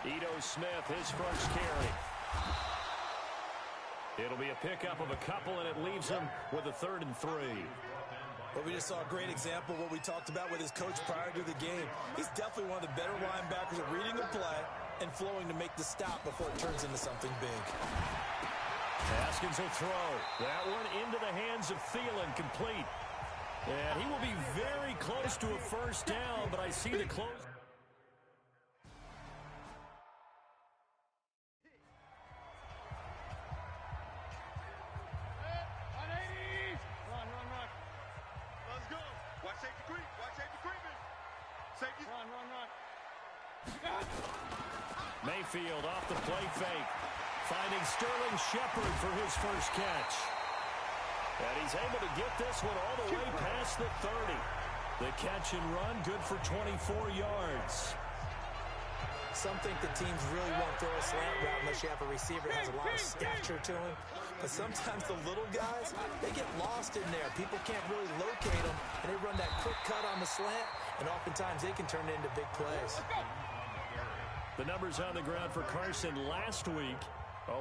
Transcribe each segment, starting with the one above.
Ito Smith, his first carry. It'll be a pickup of a couple, and it leaves him with a 3rd and 3. Well, we just saw a great example of what we talked about with his coach prior to the game. He's definitely one of the better linebackers at reading the play and flowing to make the stop before it turns into something big. Haskins will throw. That one into the hands of Thielen, complete. And he will be very close to a first down, but I see the close. Mayfield off the play fake, finding Sterling Shepard for his first catch. And he's able to get this one all the way past the 30. The catch and run, good for 24 yards. Some think the teams really won't throw a slant route unless you have a receiver that has a lot of stature to him. But sometimes the little guys, they get lost in there. People can't really locate them, and they run that quick cut on the slant, and oftentimes they can turn it into big plays. The numbers on the ground for Carson last week: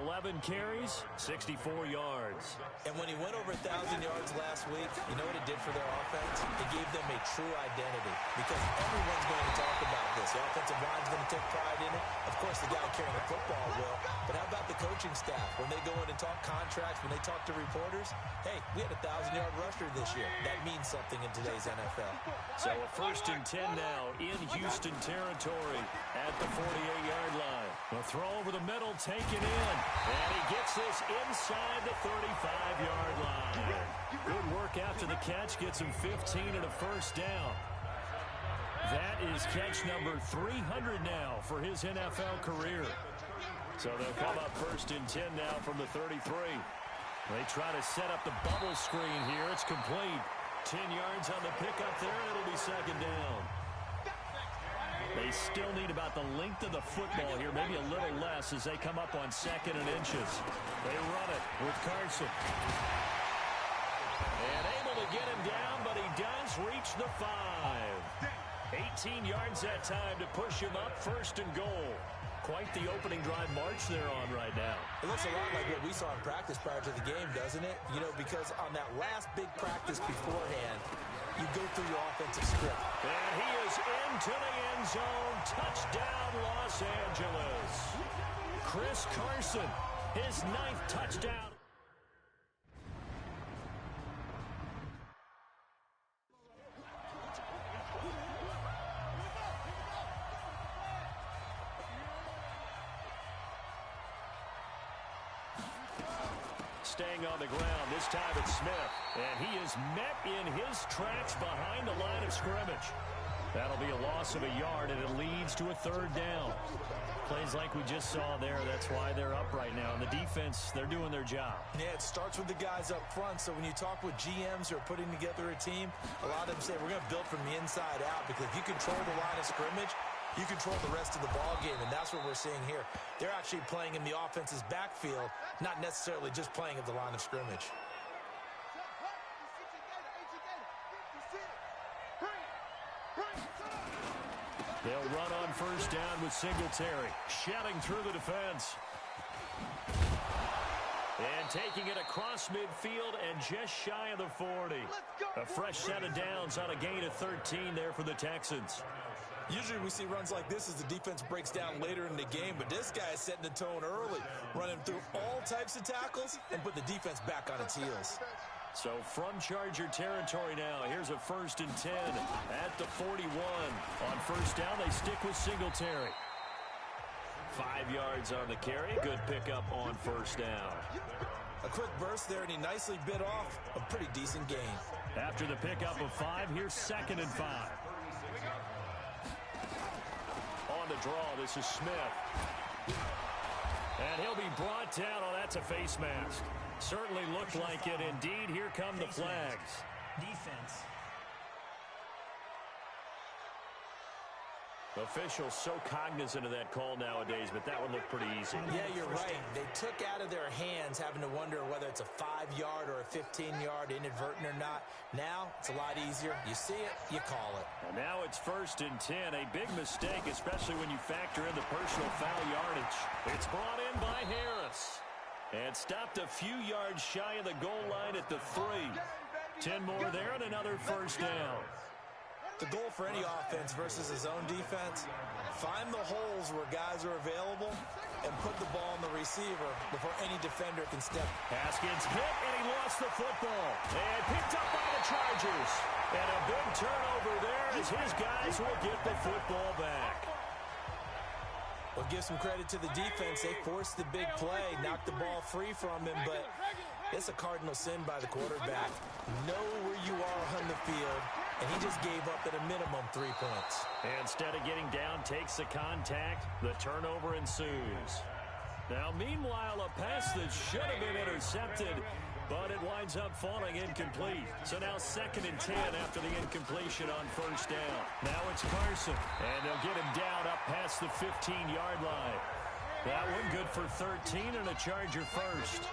11 carries, 64 yards. And when he went over 1,000 yards last week, you know what it did for their offense? It gave them a true identity, because everyone's going to talk about this. The offensive line's going to take pride in it. Of course, the guy carrying the football will. But how about the coaching staff? When they go in and talk contracts, when they talk to reporters, hey, we had a 1,000-yard rusher this year. That means something in today's NFL. So a 1st and 10 now in Houston territory at the 48-yard line. The throw over the middle, taken in. And he gets this inside the 35-yard line. Good work after the catch. Gets him 15 and a first down. That is catch number 300 now for his NFL career. So they'll come up 1st and 10 now from the 33. They try to set up the bubble screen here. It's complete. 10 yards on the pickup there, and it'll be 2nd down. They still need about the length of the football here, maybe a little less as they come up on 2nd and inches. They run it with Carson. And able to get him down, but he does reach the 5. 18 yards that time to push him up, 1st and goal. Quite the opening drive march they're on right now. It looks a lot like what we saw in practice prior to the game, doesn't it? You know, because on that last big practice beforehand, you go through your offensive script. And he is into the end zone. Touchdown, Los Angeles. Chris Carson, his 9th touchdown. Staying on the ground, this time it's Smith. And he is met in his tracks behind the line of scrimmage. That'll be a loss of a yard, and it leads to a 3rd down. Plays like we just saw there, that's why they're up right now. And the defense, they're doing their job. Yeah, it starts with the guys up front. So when you talk with GMs who are putting together a team, a lot of them say, we're going to build from the inside out, because if you control the line of scrimmage, you control the rest of the ball game, and that's what we're seeing here. They're actually playing in the offense's backfield, not necessarily just playing at the line of scrimmage. They'll run on 1st down with Singletary, shouting through the defense. And taking it across midfield and just shy of the 40. A fresh set of downs on a gain of 13 there for the Texans. Usually we see runs like this as the defense breaks down later in the game, but this guy is setting the tone early, running through all types of tackles and put the defense back on its heels. So from Charger territory now, here's a 1st and 10 at the 41. On 1st down, they stick with Singletary. 5 yards on the carry. Good pickup on 1st down. A quick burst there, and he nicely bit off a pretty decent gain. After the pickup of 5, here's 2nd and 5. On the draw, this is Smith. And he'll be brought down. Oh, that's a face mask. Certainly looked like it. Indeed, here come the flags. Defense. Officials so cognizant of that call nowadays, but that one looked pretty easy. Yeah, you're right. They took out of their hands having to wonder whether it's a 5-yard or a 15-yard inadvertent or not. Now, it's a lot easier. You see it, you call it. And now it's 1st and 10. A big mistake, especially when you factor in the personal foul yardage. It's brought in by Harris. And stopped a few yards shy of the goal line at the 3. 10 more there and another 1st down. The goal for any offense versus his own defense, find the holes where guys are available and put the ball on the receiver before any defender can step. Haskins hit, and he lost the football. And picked up by the Chargers. And a big turnover there as his guys will get the football back. Well, give some credit to the defense. They forced the big play, knocked the ball free from him, but it's a cardinal sin by the quarterback. Know where you are on the field, and he just gave up at a minimum 3 points. And instead of getting down, takes the contact. The turnover ensues. Now, meanwhile, a pass that should have been intercepted, but it winds up falling incomplete. So now 2nd and 10 after the incompletion on 1st down. Now it's Carson, and they'll get him down up past the 15-yard line. That one good for 13 and a Charger first.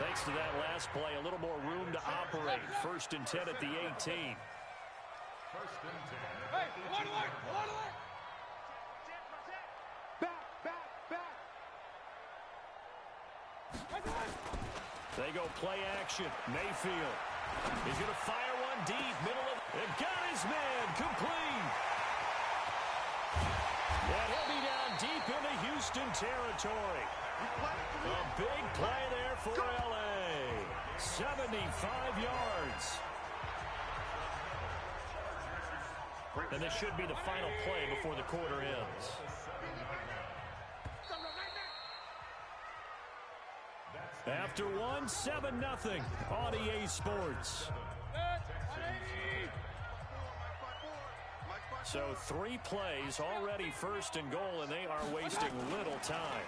Thanks to that last play, a little more room to operate. 1st and 10 at the 18. Hey, hold on. Back. They go play action. Mayfield. He's going to fire one deep. Middle of it. Got his man. Complete. And he'll be down deep into Houston territory. A big play there for L.A. 75 yards. And this should be the final play before the quarter ends. After one, 7-0 on EA Sports. So 3 plays, already 1st and goal, and they are wasting little time.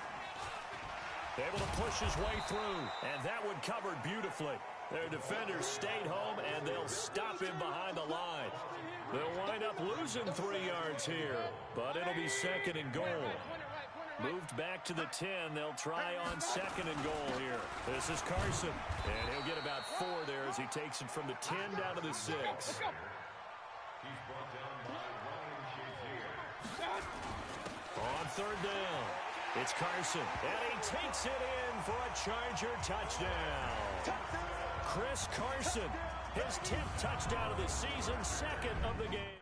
Able to push his way through, and that one covered beautifully. Their defenders stayed home, and they'll stop him behind the line. They'll wind up losing 3 yards here, but it'll be 2nd and goal. Moved back to the 10. They'll try on 2nd and goal here. This is Carson, and he'll get about 4 there as he takes it from the 10 down to the 6. On 3rd down, it's Carson, and he takes it in for a Charger touchdown. Chris Carson, his 10th touchdown of the season, 2nd of the game.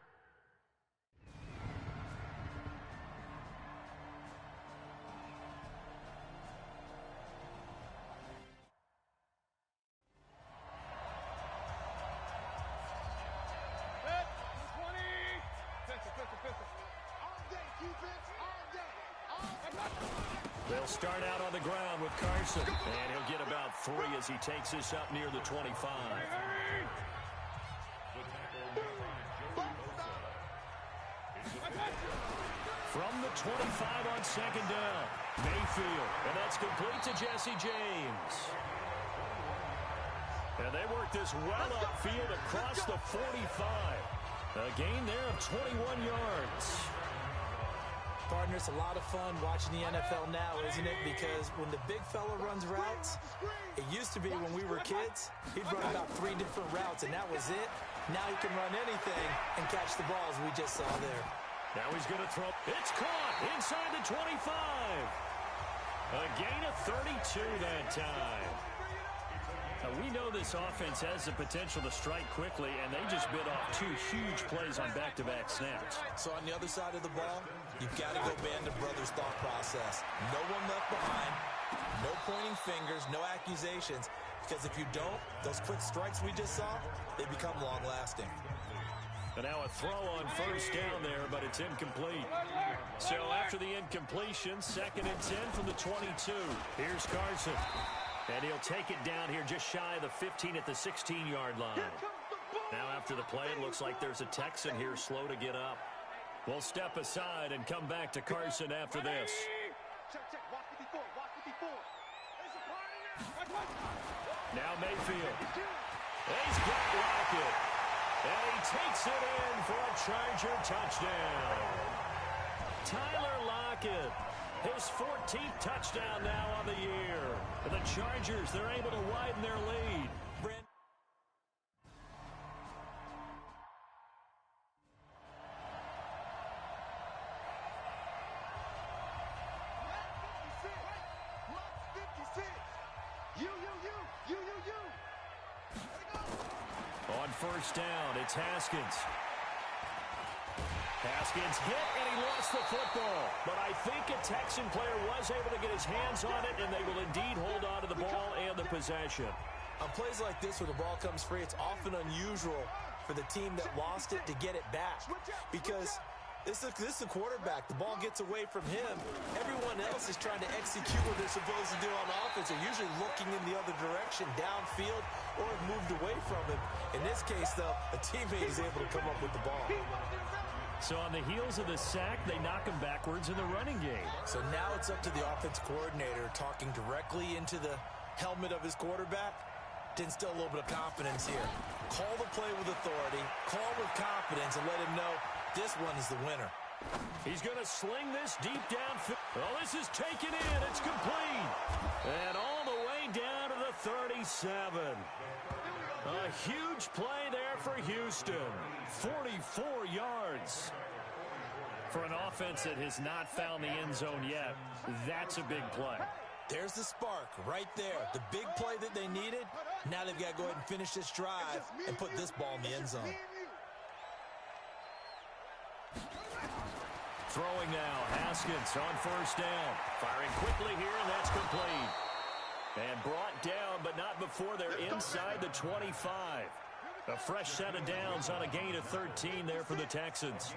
They'll start out on the ground with Carson, and he'll get about 3 as he takes this up near the 25. From the 25 on 2nd down, Mayfield, and that's complete to Jesse James. And they work this well upfield across the 45. A gain there of 21 yards. Partner, it's a lot of fun watching the NFL now, isn't it? Because when the big fella runs routes, it used to be when we were kids, he'd run about 3 different routes, and that was it. Now he can run anything and catch the balls we just saw there. Now he's going to throw. It's caught inside the 25. A gain of 32 that time. Now, we know this offense has the potential to strike quickly, and they just bit off 2 huge plays on back-to-back snaps. So on the other side of the ball, you've got to go band of brothers thought process. No one left behind, no pointing fingers, no accusations, because if you don't, those quick strikes we just saw, they become long-lasting. And now a throw on 1st down there, but it's incomplete. So after the incompletion, 2nd and 10 from the 22. Here's Carson. And he'll take it down here just shy of the 15 at the 16-yard line. Now after the play, it looks like there's a Texan here slow to get up. We'll step aside and come back to Carson after this. Now Mayfield. He's got Lockett. And he takes it in for a Charger touchdown. Tyler Lockett, his 14th touchdown now on the year. For the Chargers, they're able to widen their lead. On first down, it's Haskins. Haskins hit, and he lost the football. But I think a Texan player was able to get his hands on it, and they will indeed hold on to the ball and the possession. On plays like this where the ball comes free, it's often unusual for the team that lost it to get it back. Because this is the quarterback. The ball gets away from him. Everyone else is trying to execute what they're supposed to do on offense. They're usually looking in the other direction, downfield, or have moved away from him. In this case, though, a teammate is able to come up with the ball. So on the heels of the sack, they knock him backwards in the running game. So now it's up to the offense coordinator talking directly into the helmet of his quarterback to instill a little bit of confidence here. Call the play with authority, call with confidence, and let him know this one is the winner. He's going to sling this deep downfield. Well, this is taken in. It's complete. And all the way down to the 37. A huge play there for Houston. 44 yards. For an offense that has not found the end zone yet, that's a big play. There's the spark right there. The big play that they needed. Now they've got to go ahead and finish this drive and put this ball in the end zone. Throwing now, Haskins on first down. Firing quickly here, and that's complete. And brought down, but not before they're inside the 25. A fresh set of downs on a gain of 13 there for the Texans.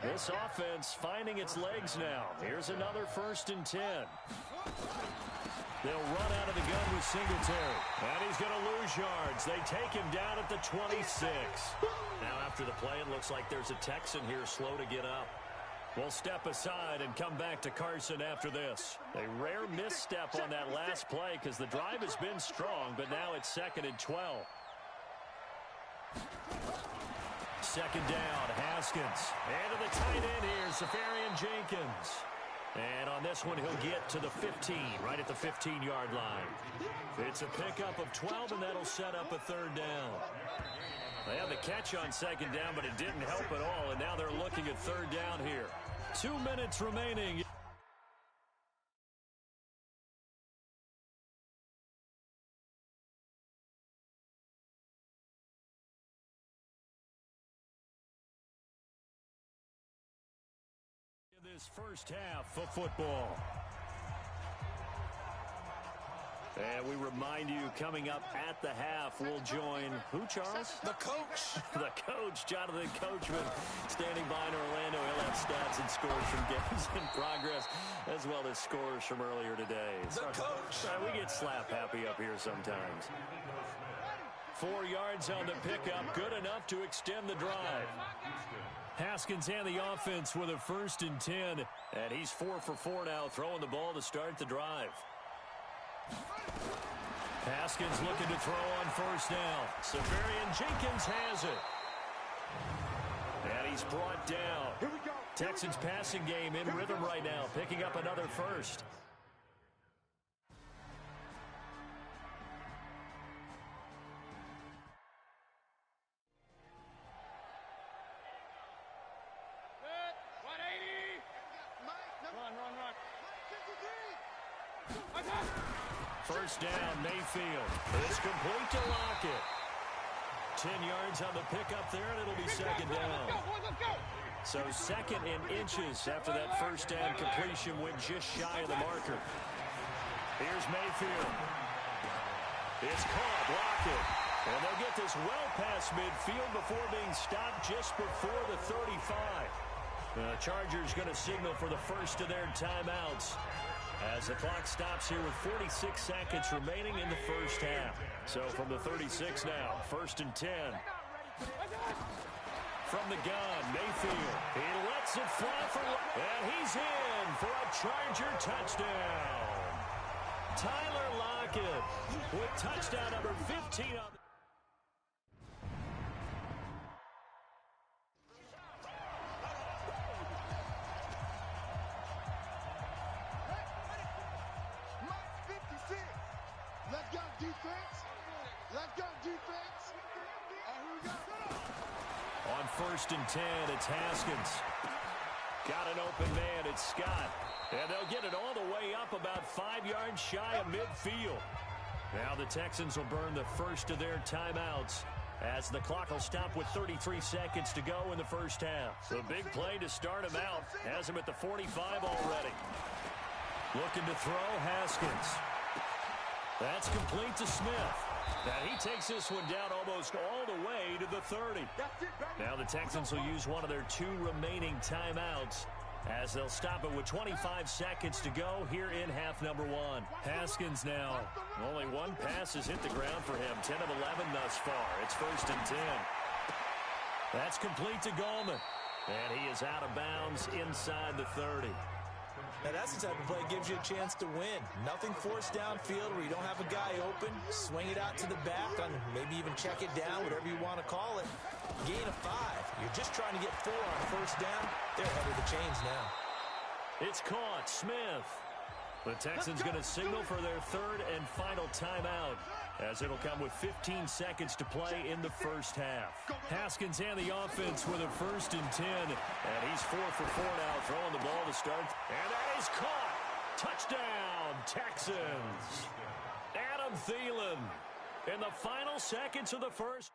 This offense finding its legs now. Here's another 1st and 10. They'll run out of the gun with Singletary. And he's going to lose yards. They take him down at the 26. Now after the play, it looks like there's a Texan here slow to get up. We'll step aside and come back to Carson after this. A rare misstep on that last play because the drive has been strong, but now it's 2nd and 12. Second down, Haskins. And to the tight end here, Safarian Jenkins. And on this one, he'll get to the 15, right at the 15-yard line. It's a pickup of 12, and that'll set up a 3rd down. They had the catch on 2nd down, but it didn't help at all, and now they're looking at 3rd down here. 2 minutes remaining. In this first half of football. And we remind you, coming up at the half, we'll join who, Charles? The coach. The coach, Jonathan Coachman, standing by in Orlando. He'll have stats and scores from games in progress, as well as scores from earlier today. The coach. We get slap happy up here sometimes. 4 yards on the pickup, good enough to extend the drive. Haskins and the offense with a 1st and 10, and he's 4 for 4 now, throwing the ball to start the drive. Haskins looking to throw on 1st down. Safarian Jenkins has it. And he's brought down. Texans passing game in rhythm right now, picking up another 1st. First down, Mayfield. It's complete to Lockett. 10 yards on the pickup there, and it'll be 2nd down. So 2nd and inches after that 1st down completion went just shy of the marker. Here's Mayfield. It's caught, Lockett. And they'll get this well past midfield before being stopped just before the 35. The Chargers going to signal for the first of their timeouts as the clock stops here with 46 seconds remaining in the first half. So from the 36 now, 1st and 10. From the gun, Mayfield. He lets it fly for, and he's in for a Charger touchdown. Tyler Lockett with touchdown number 15 on the Let's go, defense. Here we go. On 1st and 10, it's Haskins. Got an open man, it's Scott. And they'll get it all the way up about 5 yards shy of midfield. Now the Texans will burn the first of their timeouts as the clock will stop with 33 seconds to go in the first half. The big play to start him out has him at the 45 already. Looking to throw, Haskins. That's complete to Smith. Now he takes this one down almost all the way to the 30. Now the Texans will use one of their 2 remaining timeouts as they'll stop it with 25 seconds to go here in half number 1. Haskins now. Only 1 pass has hit the ground for him. 10 of 11 thus far. It's 1st and 10. That's complete to Gallman. And he is out of bounds inside the 30. Now that's the type of play that gives you a chance to win. Nothing forced downfield where you don't have a guy open. Swing it out to the back, and maybe even check it down, whatever you want to call it. Gain of 5. You're just trying to get 4 on 1st down. They're ahead of the chains now. It's caught. Smith. The Texans going to signal for their 3rd and final timeout as it'll come with 15 seconds to play in the first half. Haskins and the offense with a 1st and 10. And he's 4 for 4 now, throwing the ball to start. And that is caught. Touchdown, Texans. Adam Thielen in the final seconds of the first.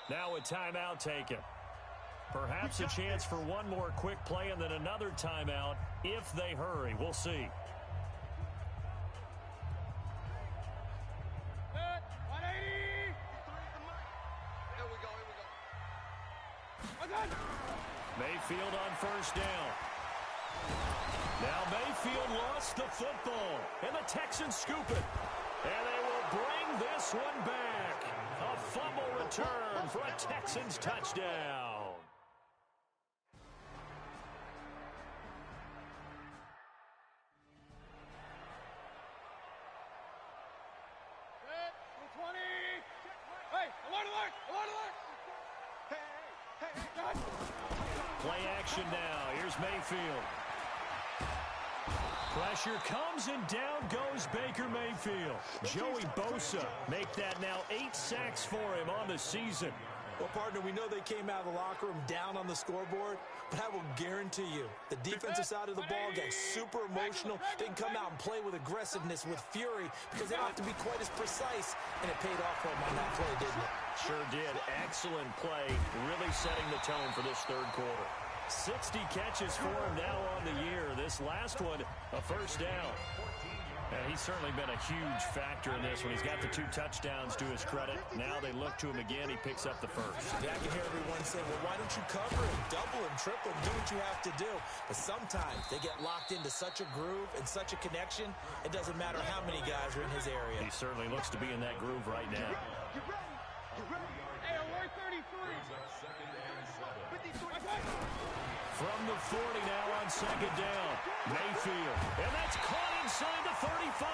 Now a timeout taken. Perhaps a chance for one more quick play and then another timeout if they hurry. We'll see. Mayfield on 1st down. Now Mayfield lost the football, and the Texans scoop it. And they will bring this one back. A fumble return for a Texans touchdown. Play action now. Here's Mayfield. Pressure comes and down goes Baker Mayfield. Joey Bosa make that now 8 sacks for him on the season. Well, partner, we know they came out of the locker room down on the scoreboard, but I will guarantee you the defensive side of the ball got super emotional. They can come out and play with aggressiveness, with fury, because they don't have to be quite as precise, and it paid off for them on that play, didn't it? Sure did. Excellent play, really setting the tone for this 3rd quarter. 60 catches for him now on the year. This last one, a 1st down. And he's certainly been a huge factor in this one. He's got the 2 touchdowns to his credit. Now they look to him again. He picks up the 1st. Yeah, I can hear everyone saying, well, why don't you cover him, double him, triple him, do what you have to do. But sometimes they get locked into such a groove and such a connection, it doesn't matter how many guys are in his area. He certainly looks to be in that groove right now. Hey, we're 33. From the 40 now on 2nd down. Mayfield. And that's caught inside the 35.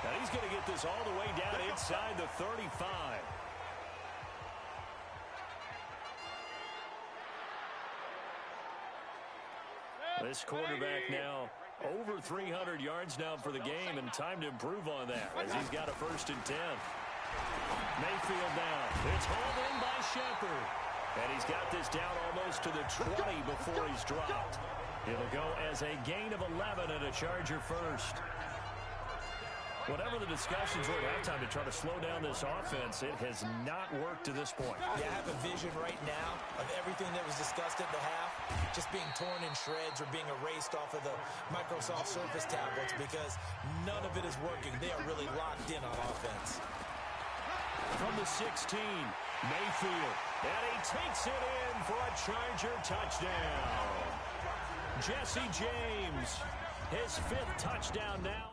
Now he's going to get this all the way down inside the 35. This quarterback now over 300 yards now for the game, and time to improve on that as he's got a 1st and 10. Mayfield down. It's hauled in by Shepard. And he's got this down almost to the 20 before he's dropped. It'll go as a gain of 11 and a Charger 1st. Whatever the discussions were at halftime to try to slow down this offense, it has not worked to this point. Yeah, I have a vision right now of everything that was discussed at the half just being torn in shreds or being erased off of the Microsoft Surface tablets because none of it is working. They are really locked in on offense. From the 16, Mayfield, and he takes it in for a Charger touchdown. Jesse James, his 5th touchdown now.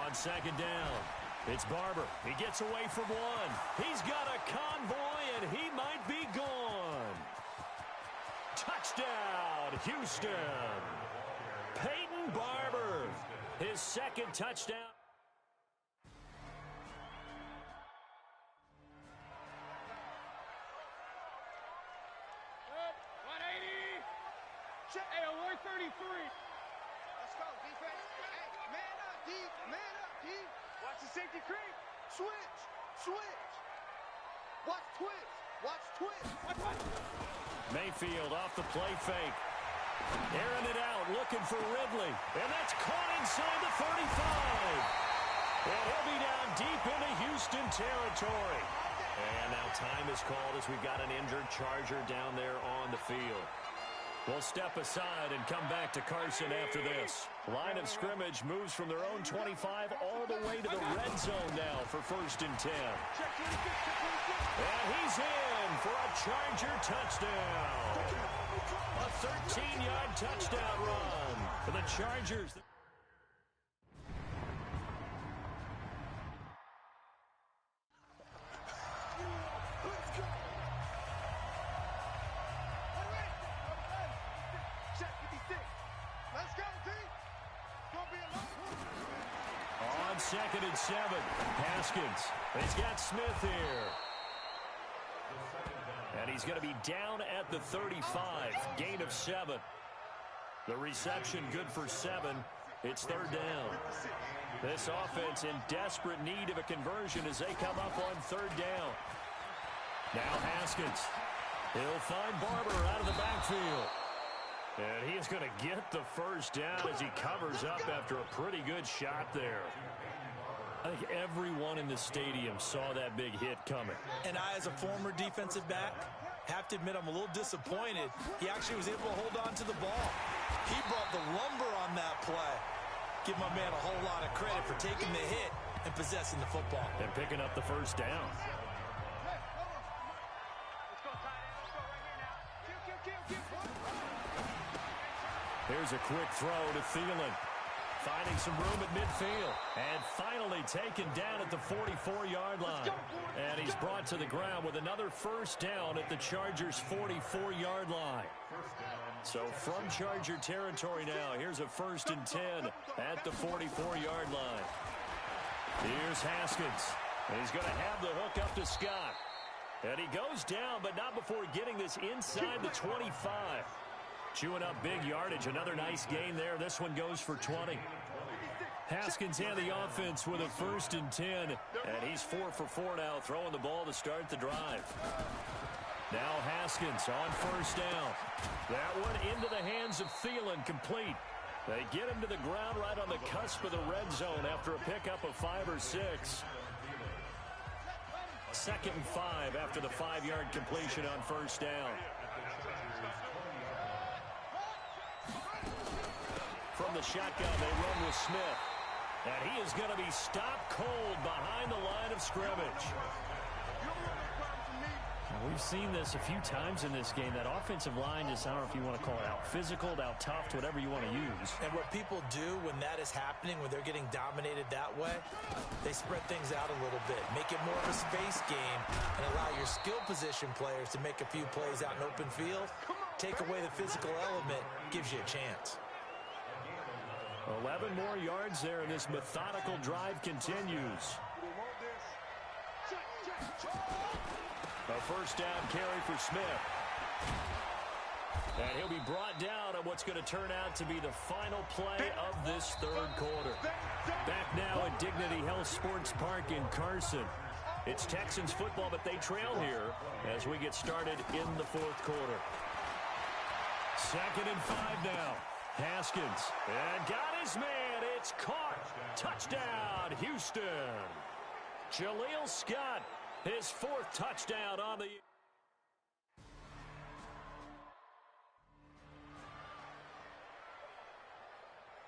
On 2nd down, It's Barber. He gets away from one. He's got a convoy, and he might be gone. Touchdown, Houston. Peyton Barber, his second touchdown. Hey, alert 33. Let's go, defense. Hey, man up, D. Man up, D. Watch the safety creep. Switch. Switch. Watch twitch. Watch twitch. Watch. Mayfield off the play fake. Airing it out, looking for Ridley. And that's caught inside the 35. And he'll be down deep into Houston territory. And now time is called as we've got an injured Charger down there on the field. We'll step aside and come back to Carson after this. Line of scrimmage moves from their own 25 all the way to the red zone now for 1st and 10. And he's in for a Charger touchdown. A 13-yard touchdown run for the Chargers. Let's go, D. Gonna be a long On 2nd and 7, Haskins. He's got Smith here. And he's going to be down at the 35, gain of 7. The reception good for 7. It's 3rd down. This offense in desperate need of a conversion as they come up on 3rd down. Now Haskins. He'll find Barber out of the backfield. And he is going to get the 1st down as he covers up after a pretty good shot there. I think everyone in the stadium saw that big hit coming. And I, as a former defensive back, have to admit I'm a little disappointed. He actually was able to hold on to the ball. He brought the lumber on that play. Give my man a whole lot of credit for taking the hit and possessing the football. And picking up the 1st down. Here's a quick throw to Thielen. Finding some room at midfield. And finally taken down at the 44-yard line. And he's brought to the ground with another 1st down at the Chargers' 44-yard line. So from Charger territory now, here's a 1st and 10 at the 44-yard line. Here's Haskins. And he's going to have the hook up to Scott. And he goes down, but not before getting this inside the 25. Chewing up big yardage. Another nice gain there. This one goes for 20. Haskins and the offense with a 1st and 10. And he's 4 for 4 now, throwing the ball to start the drive. Now Haskins on 1st down. That one into the hands of Thielen, complete. They get him to the ground right on the cusp of the red zone after a pickup of 5 or 6. 2nd and 5 after the 5-yard completion on 1st down. From the shotgun, they run with Smith. And he is going to be stopped cold behind the line of scrimmage. We've seen this a few times in this game. That offensive line just, I don't know if you want to call it out physical, out tough, whatever you want to use. And what people do when that is happening, when they're getting dominated that way, they spread things out a little bit, make it more of a space game, and allow your skill position players to make a few plays out in open field. Take away the physical element, gives you a chance. 11 more yards there, and this methodical drive continues. A 1st down carry for Smith. And he'll be brought down on what's going to turn out to be the final play of this 3rd quarter. Back now at Dignity Health Sports Park in Carson. It's Texans football, but they trail here as we get started in the 4th quarter. 2nd and 5 now. Haskins. And got his man. It's caught. Touchdown, Houston. Jaleel Scott. His 4th touchdown on the...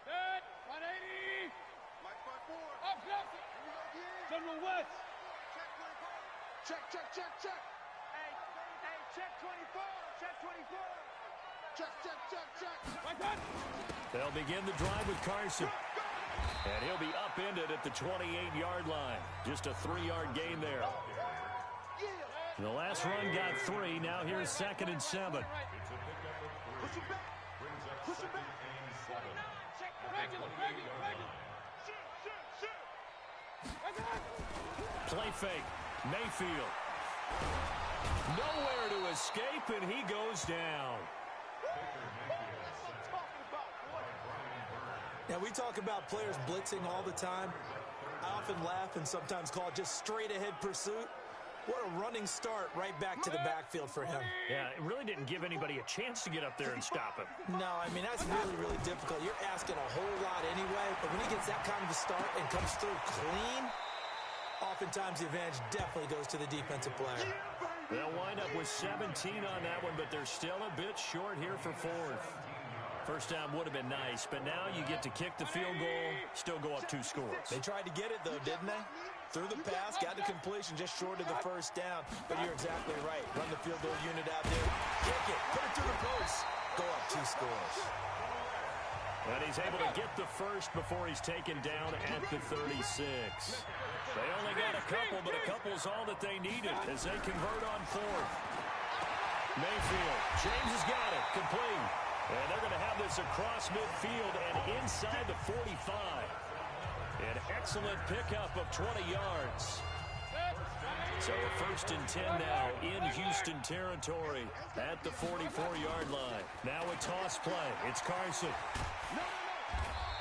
Set, 180. Mike 5-4. Up, left. General West. Check 24. Check. Hey, check 24. Check 24. Check. Right. They'll begin the drive with Carson. And he'll be upended at the 28-yard line. Just a 3-yard gain there. The last run got 3. Now here's 2nd and 7. Push it back. Push it back. Play fake. Mayfield. Nowhere to escape, and he goes down. Now, we talk about players blitzing all the time. I often laugh and sometimes call it just straight-ahead pursuit. What a running start right back to the backfield for him. Yeah, it really didn't give anybody a chance to get up there and stop him. No, I mean, that's really, really difficult. You're asking a whole lot anyway, but when he gets that kind of a start and comes through clean, oftentimes the advantage definitely goes to the defensive player. They'll wind up with 17 on that one, but they're still a bit short here for 4th. First down would have been nice, but now you get to kick the field goal, still go up 2 scores. They tried to get it, though, didn't they? Threw the pass, got the completion just short of the first down. But you're exactly right. Run the field goal unit out there. Kick it. Put it through the post. Go up 2 scores. And he's able to get the first before he's taken down at the 36. They only got a couple, but a couple's all that they needed as they convert on 4th. Mayfield. James has got it. Complete. And they're going to have this across midfield and inside the 45. An excellent pickup of 20 yards. So a 1st and 10 now in Houston territory at the 44-yard line. Now a toss play. It's Carson.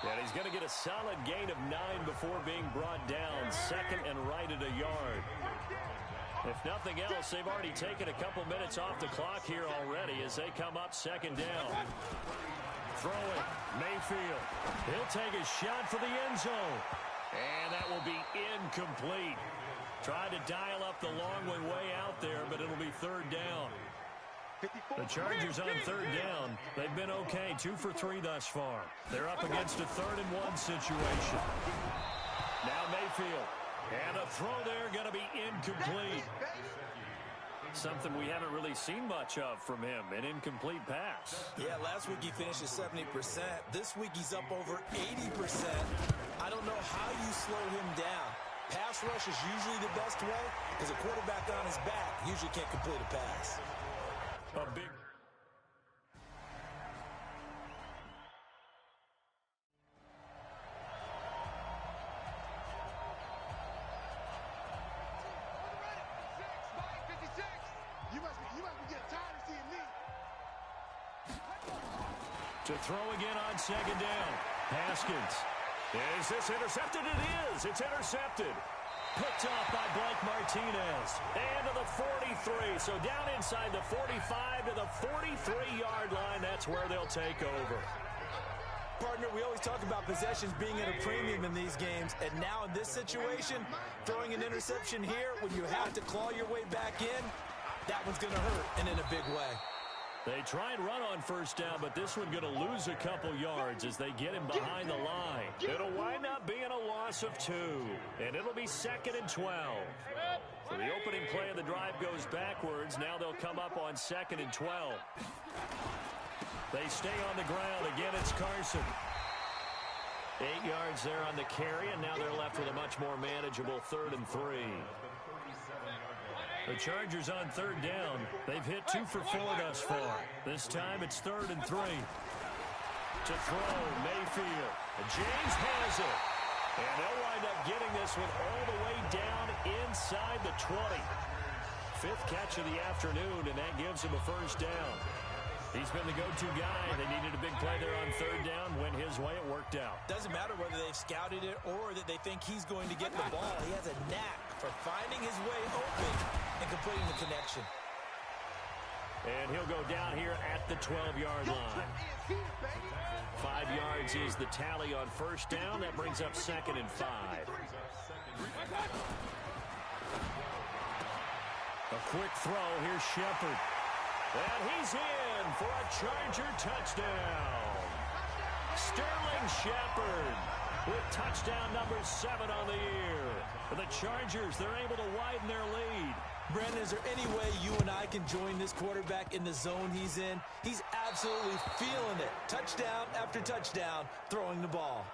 And he's going to get a solid gain of 9 before being brought down. 2nd and right at a yard. If nothing else, they've already taken a couple minutes off the clock here already as they come up 2nd down. Throwing, Mayfield. He'll take a shot for the end zone. And that will be incomplete. Tried to dial up the long way out there, but it'll be 3rd down. The Chargers on 3rd down. They've been okay, 2 for 3 thus far. They're up against a 3rd and 1 situation. Now Mayfield. And a throw there going to be incomplete. Something we haven't really seen much of from him, an incomplete pass. Yeah, last week he finished at 70%. This week he's up over 80%. I don't know how you slow him down. Pass rush is usually the best way because a quarterback on his back usually can't complete a pass. A big... To throw again on 2nd down. Haskins. Is this intercepted? It is. It's intercepted. Picked off by Blake Martinez. And to the 43. So down inside the 45 to the 43-yard line. That's where they'll take over. Partner, we always talk about possessions being at a premium in these games. And now in this situation, throwing an interception here when you have to claw your way back in, that one's going to hurt, and in a big way. They try and run on 1st down, but this one going to lose a couple yards as they get him behind the line. It'll wind up being a loss of 2, and it'll be 2nd and 12. So the opening play of the drive goes backwards. Now they'll come up on 2nd and 12. They stay on the ground. Again, it's Carson. 8 yards there on the carry, and now they're left with a much more manageable 3rd and 3. The Chargers on 3rd down. They've hit 2 for 4 thus far. This time it's 3rd and 3. To throw, Mayfield. James has it. And they'll wind up getting this one all the way down inside the 20. 5th catch of the afternoon, and that gives him a 1st down. He's been the go-to guy. They needed a big play there on 3rd down. Went his way. It worked out. Doesn't matter whether they've scouted it or that they think he's going to get the ball. He has a knack for finding his way open and completing the connection. And he'll go down here at the 12-yard line. 5 yards is the tally on 1st down. That brings up 2nd and 5. A quick throw. Here's Shepard. And he's in for a Charger touchdown. Sterling Shepard with touchdown number 7 on the year. For the Chargers, they're able to widen their lead. Brandon, is there any way you and I can join this quarterback in the zone he's in? He's absolutely feeling it. Touchdown after touchdown, throwing the ball.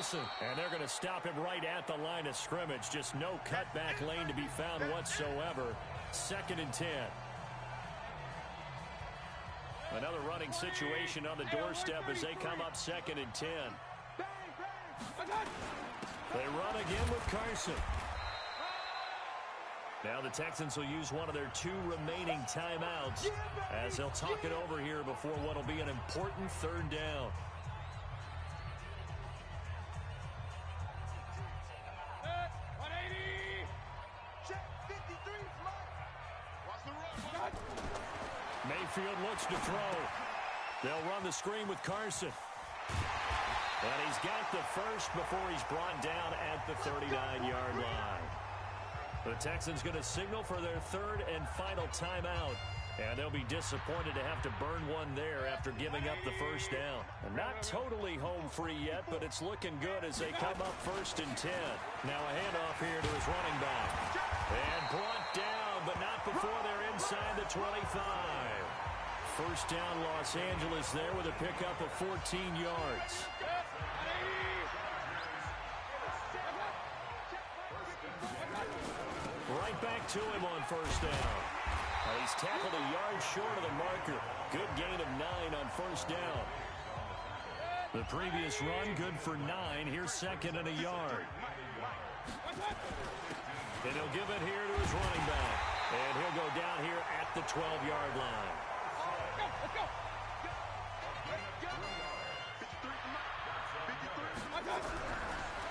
Carson. And they're going to stop him right at the line of scrimmage. Just no cutback lane to be found whatsoever. 2nd and 10. Another running situation on the doorstep as they come up 2nd and 10. They run again with Carson. Now the Texans will use one of their 2 remaining timeouts as they'll talk it over here before what will be an important 3rd down. Mayfield looks to throw. They'll run the screen with Carson. And he's got the first before he's brought down at the 39-yard line. The Texans going to signal for their 3rd and final timeout. And they'll be disappointed to have to burn one there after giving up the first down. And not totally home free yet, but it's looking good as they come up 1st and 10. Now a handoff here to his running back. And brought down, but not before they're inside the 25. First down, Los Angeles there with a pickup of 14 yards. Right back to him on first down. He's tackled a yard short of the marker. Good gain of 9 on first down. The previous run, good for 9. Here's 2nd and a yard. And he'll give it here to his running back. And he'll go down here at the 12-yard line.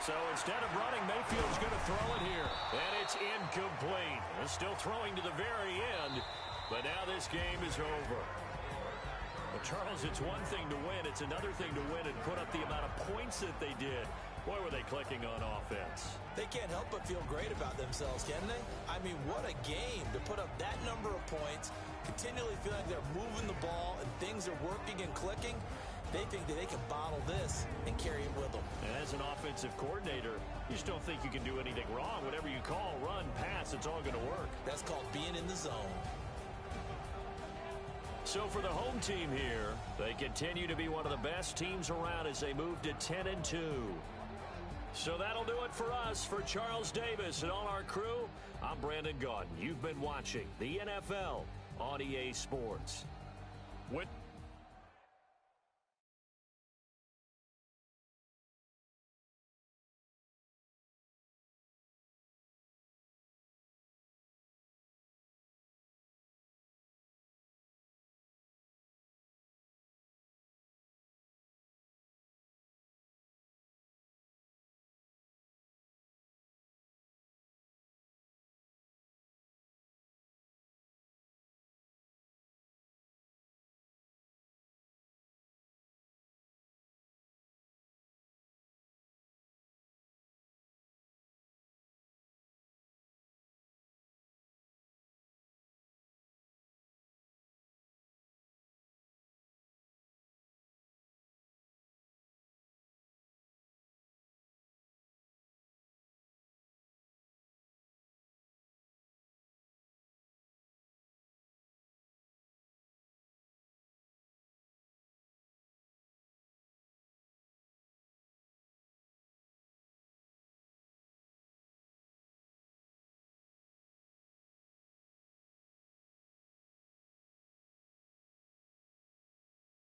So instead of running, Mayfield's going to throw it here. And it's incomplete. They're still throwing to the very end, but now this game is over. Well, Charles, it's one thing to win. It's another thing to win and put up the amount of points that they did. Boy, were they clicking on offense. They can't help but feel great about themselves, can they? I mean, what a game to put up that number of points, continually feel like they're moving the ball and things are working and clicking. They think that they can bottle this and carry it with them. And as an offensive coordinator, you just don't think you can do anything wrong. Whatever you call, run, pass, it's all going to work. That's called being in the zone. So for the home team here, they continue to be one of the best teams around as they move to 10-2. So that'll do it for us. For Charles Davis and all our crew, I'm Brandon Gaudin. You've been watching the NFL on EA Sports. With